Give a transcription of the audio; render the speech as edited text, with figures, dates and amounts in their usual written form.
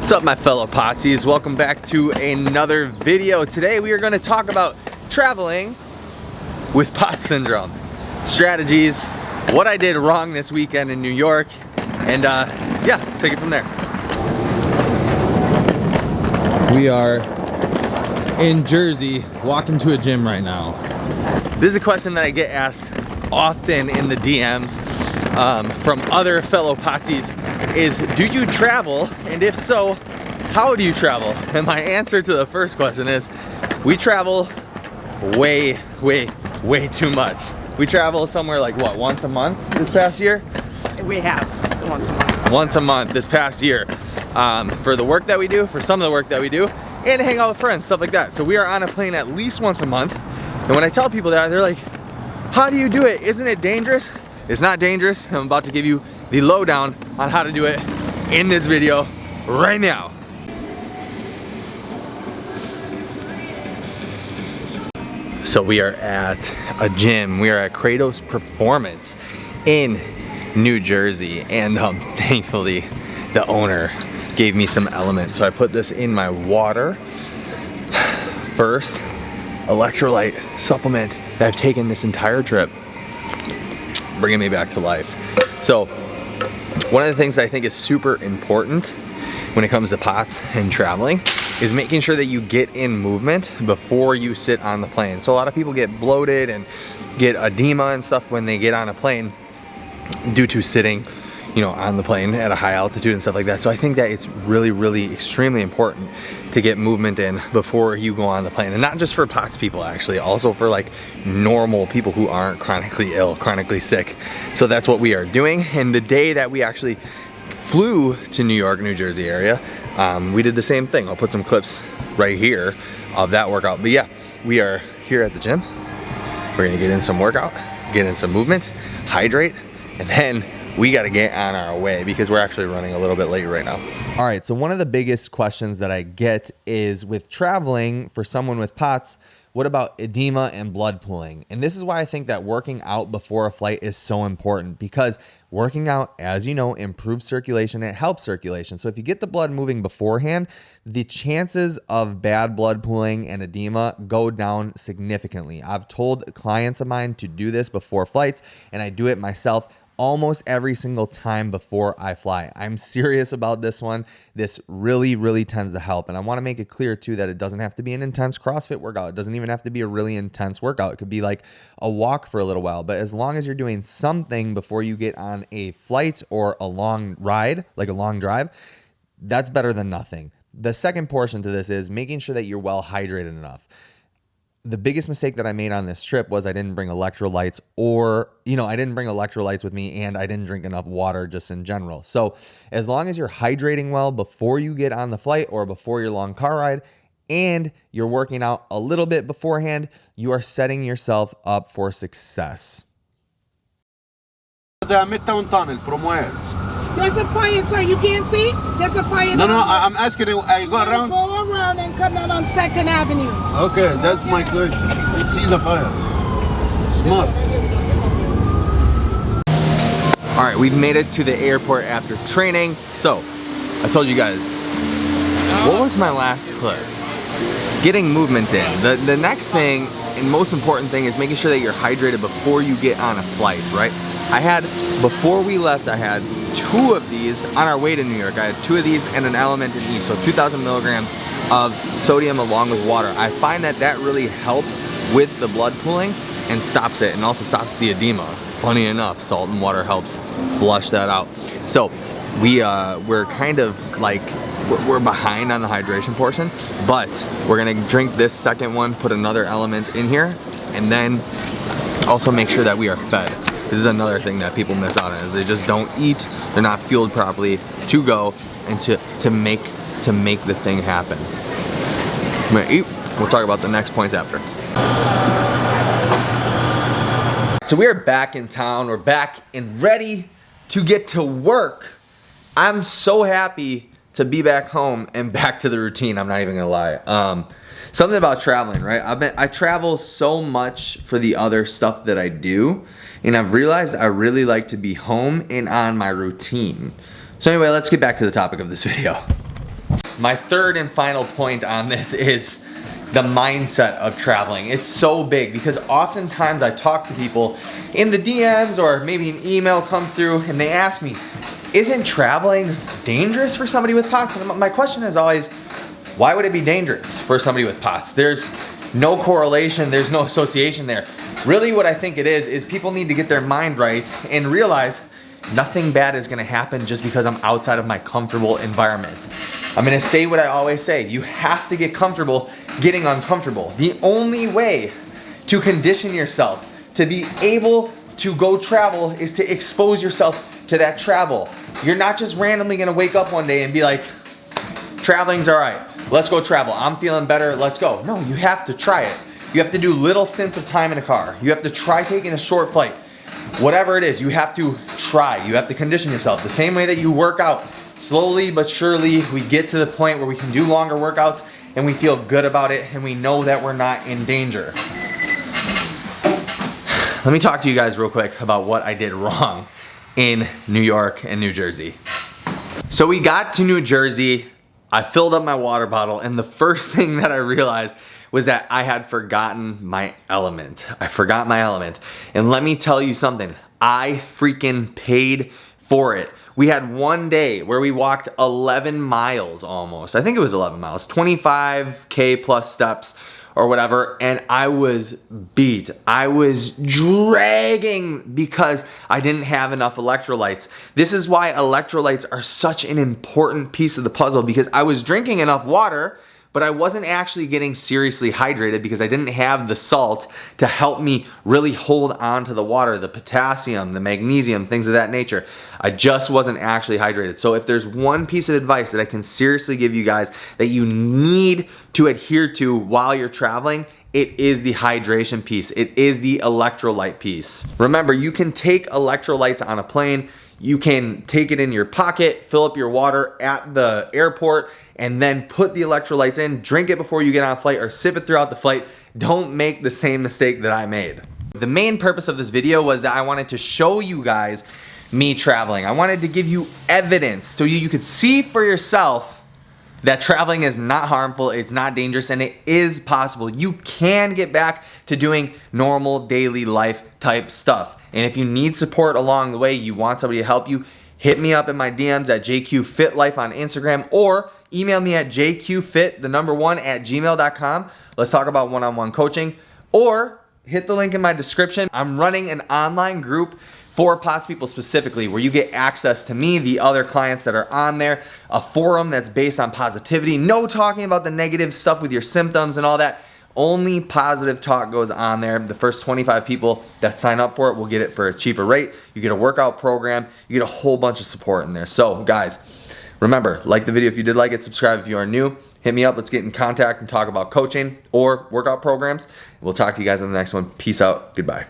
What's up, my fellow Potsies? Welcome back to another video. Today we are going to talk about traveling with POTS syndrome, strategies, what I did wrong this weekend in New York, and yeah, let's take it from there. We are in Jersey, walking to a gym right now. This is a question that I get asked often in the DMs from other fellow Potsies is, do you travel? And if so, how do you travel? And my answer to the first question is, we travel way too much. We travel somewhere like, what, once a month this past year? We have once a month. Once a month this past year. For the work that we do, for some of the work that we do, and to hang out with friends, stuff like that. So we are on a plane at least once a month. And when I tell people that, they're like, how do you do it? Isn't it dangerous? It's not dangerous. I'm about to give you the lowdown on how to do it in this video right now. So we are at a gym. We are at Kratos Performance in New Jersey, and thankfully the owner gave me some elements. So I put this in my water. First, electrolyte supplement that I've taken this entire trip, bringing me back to life. So one of the things I think is super important when it comes to POTS and traveling is making sure that you get in movement before you sit on the plane. So a lot of people get bloated and get edema and stuff when they get on a plane due to sitting, you know, on the plane at a high altitude and stuff like that. So I think that it's really extremely important to get movement in before you go on the plane. And not just for POTS people, actually, also for like normal people who aren't chronically ill, chronically sick. So that's what we are doing. And the day that we actually flew to New York, New Jersey area, we did the same thing. I'll put some clips right here of that workout. But yeah, we are here at the gym. We're gonna get in some workout, get in some movement, hydrate, and then we gotta get on our way because we're actually running a little bit late right now. All right, so one of the biggest questions that I get is, with traveling for someone with POTS, what about edema and blood pooling? And this is why I think that working out before a flight is so important, because working out, as you know, improves circulation, it helps circulation. So if you get the blood moving beforehand, the chances of bad blood pooling and edema go down significantly. I've told clients of mine to do this before flights, and I do it myself almost every single time before I fly. I'm serious about this one. This really tends to help. And I want to make it clear too that it doesn't have to be an intense CrossFit workout. It doesn't even have to be a really intense workout. It could be like a walk for a little while. But as long as you're doing something before you get on a flight or a long ride, like a long drive, that's better than nothing. The second portion to this is making sure that you're well hydrated enough. The biggest mistake that I made on this trip was I didn't bring electrolytes, or, you know, I didn't bring electrolytes with me, and I didn't drink enough water just in general. So as long as you're hydrating well before you get on the flight or before your long car ride, and you're working out a little bit beforehand, you are setting yourself up for success. Midtown tunnel from where? There's a fire, sir. You can't see? There's a fire. No, I'm asking you. I go around. Go around and come down on 2nd Avenue. Okay, that's my question. I see the fire. Smart. All right, we've made it to the airport after training. So I told you guys, what was my last clip? Getting movement in. The next thing and most important thing is making sure that you're hydrated before you get on a flight, right? Before we left, I had 2 of these on our way to New York. I had 2 of these and an element in each, so 2,000 milligrams of sodium along with water. I find that that really helps with the blood pooling and stops it, and also stops the edema. Funny enough, salt and water helps flush that out. So we're kind of like, we're behind on the hydration portion, but we're gonna drink this second one, put another element in here, and then also make sure that we are fed. This is another thing that people miss out on, is they just don't eat, they're not fueled properly to go and to make the thing happen. I'm gonna eat, we'll talk about the next points after. So we are back in town, we're back and ready to get to work. I'm so happy to be back home and back to the routine, I'm not even gonna lie. Something about traveling, right? I travel so much for the other stuff that I do, and I've realized I really like to be home and on my routine. So anyway, let's get back to the topic of this video. my third and final point on this is the mindset of traveling. It's so big because oftentimes I talk to people in the DMs or maybe an email comes through and they ask me, isn't traveling dangerous for somebody with POTS? And my question is always, why would it be dangerous for somebody with POTS? There's no correlation, there's no association there. Really what I think it is people need to get their mind right and realize nothing bad is gonna happen just because I'm outside of my comfortable environment. I'm gonna say what I always say, you have to get comfortable getting uncomfortable. The only way to condition yourself to be able to go travel is to expose yourself to that travel. You're not just randomly gonna wake up one day and be like, traveling's all right, let's go travel. I'm feeling better, let's go. No, you have to try it. You have to do little stints of time in a car. You have to try taking a short flight. Whatever it is, you have to try. You have to condition yourself. The same way that you work out, slowly but surely, we get to the point where we can do longer workouts and we feel good about it and we know that we're not in danger. Let me talk to you guys real quick about what I did wrong in New York and New Jersey. So we got to New Jersey, I filled up my water bottle, and the first thing that I realized was that I had forgotten my element. I forgot my element. And let me tell you something, I freaking paid for it. We had one day where we walked 11 miles almost. I think it was 11 miles, 25K plus steps or whatever, and I was beat. I was dragging because I didn't have enough electrolytes. This is why electrolytes are such an important piece of the puzzle, because I was drinking enough water, but I wasn't actually getting seriously hydrated because I didn't have the salt to help me really hold on to the water, the potassium, the magnesium, things of that nature. I just wasn't actually hydrated. So if there's one piece of advice that I can seriously give you guys that you need to adhere to while you're traveling, it is the hydration piece. It is the electrolyte piece. Remember, you can take electrolytes on a plane. You can take it in your pocket, fill up your water at the airport, and then put the electrolytes in, drink it before you get on a flight or sip it throughout the flight. Don't make the same mistake that I made. The main purpose of this video was that I wanted to show you guys me traveling. I wanted to give you evidence so you could see for yourself that traveling is not harmful, it's not dangerous, and it is possible. You can get back to doing normal daily life type stuff. And if you need support along the way, you want somebody to help you, hit me up in my DMs at JQFitLife on Instagram, or email me at jqfit1@gmail.com. Let's talk about one-on-one coaching, or hit the link in my description. I'm running an online group for POTS people specifically, where you get access to me, the other clients that are on there, a forum that's based on positivity, no talking about the negative stuff with your symptoms and all that. Only positive talk goes on there. The first 25 people that sign up for it will get it for a cheaper rate. You get a workout program, you get a whole bunch of support in there. So guys, remember, like the video if you did like it, subscribe if you are new, hit me up, let's get in contact and talk about coaching or workout programs. We'll talk to you guys in the next one. Peace out, goodbye.